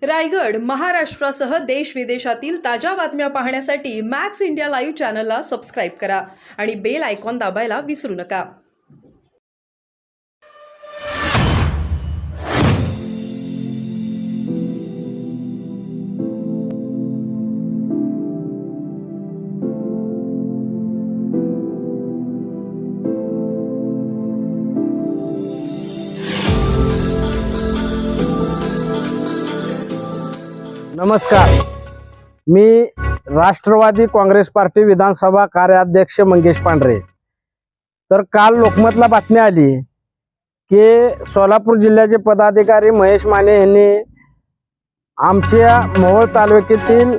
रायगड महाराष्ट्रासह देश विदेशातील ताज्या बातम्या पाहण्यासाठी मॅक्स इंडिया लाईव्ह चॅनलला सबस्क्राईब करा आणि बेल आयकॉन दाबायला विसरू नका। नमस्कार, मी राष्ट्रवादी काँग्रेस पार्टी विधानसभा कार्याध्यक्ष मंगेश पांढरे। तर काल लोकमतला बातमी आली की सोलापूर जिल्ह्याचे पदाधिकारी महेश माने यांनी आमच्या मोहोळ तालुक्यातील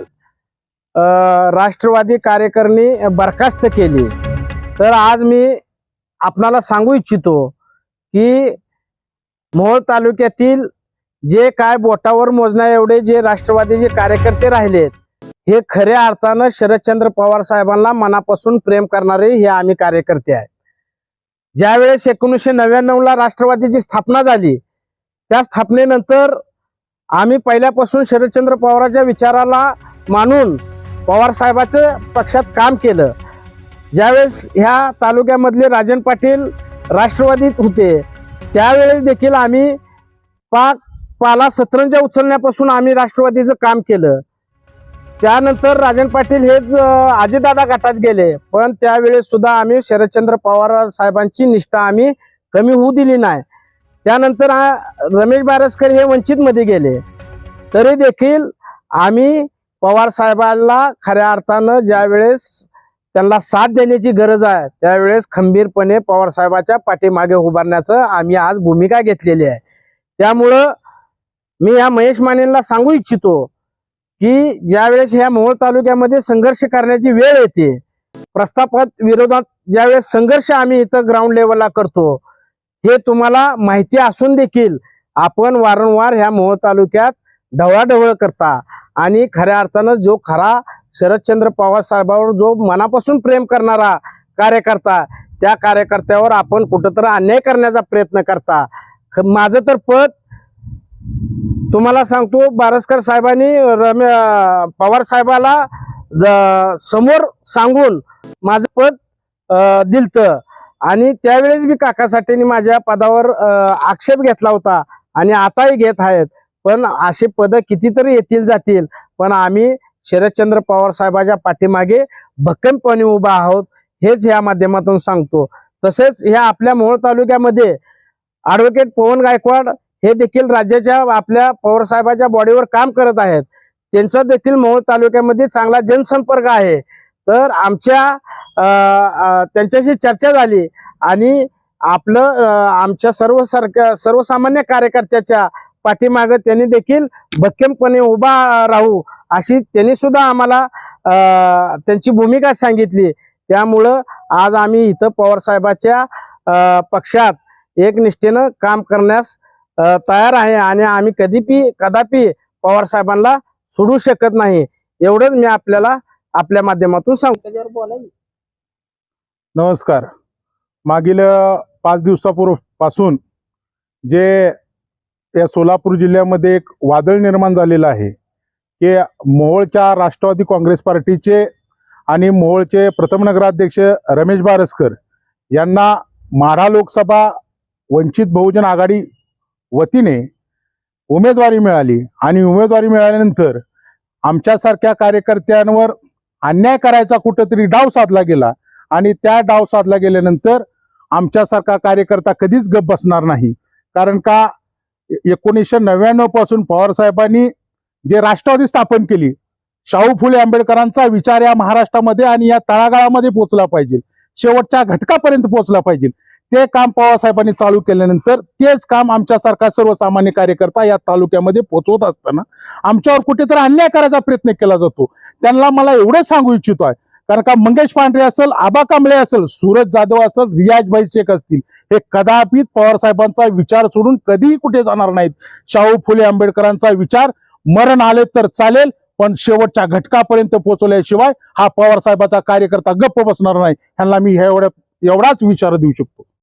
राष्ट्रवादी कार्यकर्ती बरखास्त केली। तर आज मी आपणाला सांगू इच्छितो की मोहोळ तालुक्यातील जे काय बोटावर मोजण्या एवढे जे राष्ट्रवादीचे कार्यकर्ते राहिलेत, हे खऱ्या अर्थानं शरदचंद्र पवार साहेबांना मनापासून प्रेम करणारे हे आम्ही कार्यकर्ते आहेत। ज्यावेळेस 1999 ला राष्ट्रवादीची स्थापना झाली, त्या स्थापनेनंतर आम्ही पहिल्यापासून शरदचंद्र पवारांच्या विचाराला मानून पवार साहेबांच्या पक्षात काम केलं। ज्यावेळेस ह्या तालुक्यामधले राजन पाटील राष्ट्रवादीत होते, त्यावेळेस देखील आम्ही पाला सतरंजा उचलण्यापासून आम्ही राष्ट्रवादीचं काम केलं। त्यानंतर राजन पाटील हेच अजितदादा गटात गेले, पण त्यावेळेस सुद्धा आम्ही शरदचंद्र पवार साहेबांची निष्ठा आम्ही कमी होऊ दिली नाही। त्यानंतर रमेश बारसकर हे वंचित मध्ये गेले, तरी देखील आम्ही पवार साहेबांना खऱ्या अर्थानं ज्यावेळेस त्यांना साथ देण्याची गरज आहे, त्यावेळेस खंबीरपणे पवार साहेबांच्या पाठीमागे उभारण्याचं आम्ही आज भूमिका घेतलेली आहे। त्यामुळं मी या महेश मानेंना सांगू इच्छितो की ज्यावेळेस ह्या मोहोळ तालुक्यामध्ये संघर्ष करण्याची वेळ येते, प्रस्थापित विरोधात ज्यावेळेस संघर्ष आम्ही इथं ग्राउंड लेवलला करतो, हे तुम्हाला माहिती असून देखील आपण वारंवार ह्या मोहोळ तालुक्यात ढवळाढवळ करता आणि खऱ्या अर्थानं जो खरा शरदचंद्र पवार साहेबांवर जो मनापासून प्रेम करणारा कार्यकर्ता, त्या कार्यकर्त्यावर आपण कुठंतरी अन्याय करण्याचा प्रयत्न करता। माझं तर पद तुम्हाला सांगतो, बारसकर साहेबांनी पवार साहेबाला समोर सांगून माझं पद दिलतं आणि त्यावेळेस मी काकासाठीनी माझ्या पदावर आक्षेप घेतला होता आणि आताही घेत आहेत। पण असे पद कितीतरी येतील जातील, पण आम्ही शरदचंद्र पवार साहेबांच्या पाठीमागे भक्कमपणे उभा आहोत, हेच या माध्यमातून सांगतो। तसेच ह्या आपल्या मोहोळ तालुक्यामध्ये ॲडव्होकेट पवन गायकवाड हे देखील राज्याच्या आपल्या पवार साहेबांच्या बॉडीवर काम करत आहेत। त्यांचा देखील मोहोळ तालुक्यामध्ये चांगला जनसंपर्क आहे। तर त्यांच्याशी चर्चा झाली आणि आमच्या सर्वसामान्य कार्यकर्त्याच्या पाठीमागे त्यांनी देखील भक्कमपणे उभा राहू अशी त्यांनी सुद्धा आम्हाला त्यांची भूमिका सांगितली। त्यामुळं आज आम्ही इथं पवार साहेबांच्या पक्षात एकनिष्ठेनं काम करण्यास तयार आहे आणि आम्ही कदापि पवार साहेबांना सोडू शकत नाही, एवढंच मी आपल्याला आपल्या माध्यमातून सांगतो। नमस्कार, मागील 5 दिवसापूर्वीपासून जे या सोलापूर जिल्ह्यामध्ये एक वादळ निर्माण झालेलं आहे की मोहोळच्या राष्ट्रवादी काँग्रेस पार्टीचे आणि मोहोळचे प्रथम नगराध्यक्ष रमेश बारसकर यांना माढा लोकसभा वंचित बहुजन आघाडी वतीने उमेदवारी मिळाली आणि उमेदवारी मिळाल्यानंतर आमच्यासारख्या कार्यकर्त्यांवर अन्याय करायचा कुठंतरी डाव साधला गेला आणि त्या डाव साधला गेल्यानंतर आमच्यासारखा कार्यकर्ता कधीच गप्प बसणार नाही। कारण का 1999 पासून पवार साहेबांनी जे राष्ट्रवादी स्थापन केली, शाहू फुले आंबेडकरांचा विचार या महाराष्ट्रामध्ये आणि या तळागाळामध्ये पोहोचला पाहिजे, शेवटच्या घटकापर्यंत पोहोचला पाहिजे, ते काम पवार साहेबांनी चालू केल्यानंतर तेच काम आमच्यासारखा सर्वसामान्य कार्यकर्ता या तालुक्यामध्ये पोहोचवत असताना आमच्यावर कुठेतरी अन्याय करायचा प्रयत्न केला जातो। त्यांना मला एवढं सांगू इच्छितो आहे, कारण का मंगेश पांढरे असेल, आबा कांबळे असेल, सूरज जाधव असेल, रियाजभाई शेख असतील, हे कदापि पवार साहेबांचा विचार सोडून कधीही कुठे जाणार नाहीत। शाहू फुले आंबेडकरांचा विचार मरण आले तर चालेल, पण शेवटच्या घटकापर्यंत पोहोचवल्याशिवाय हा पवार साहेबांचा कार्यकर्ता गप्प बसणार नाही। ह्यांना मी एवढाच विचार देऊ शकतो।